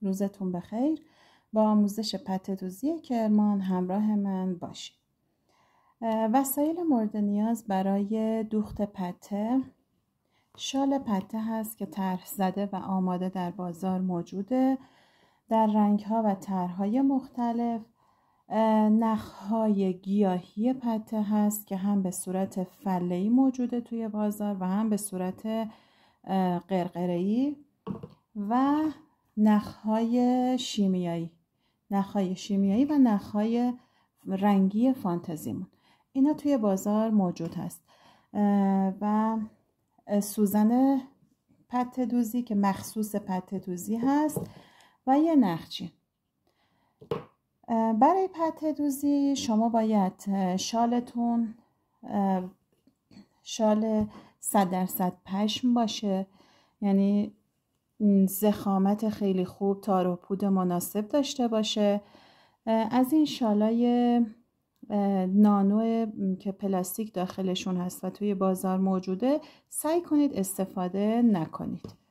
روزتون بخیر. با آموزش پته دوزی کرمان همراه من باشید. وسایل مورد نیاز برای دوخت پته: شال پته هست که طرح زده و آماده در بازار موجوده در رنگ‌ها و طرح‌های مختلف. نخ‌های گیاهی پته هست که هم به صورت فله‌ای موجوده توی بازار و هم به صورت قرقره‌ای، و نخ‌های شیمیایی و نخ‌های رنگی فانتزیمون، اینا توی بازار موجود هست. و سوزن پته دوزی که مخصوص پته دوزی هست و یه نخچین. برای پته دوزی شما باید شالتون شال 100% پشم باشه، یعنی ضخامت خیلی خوب، تار و پود مناسب داشته باشه. از این شالای نانو که پلاستیک داخلشون هست و توی بازار موجوده سعی کنید استفاده نکنید.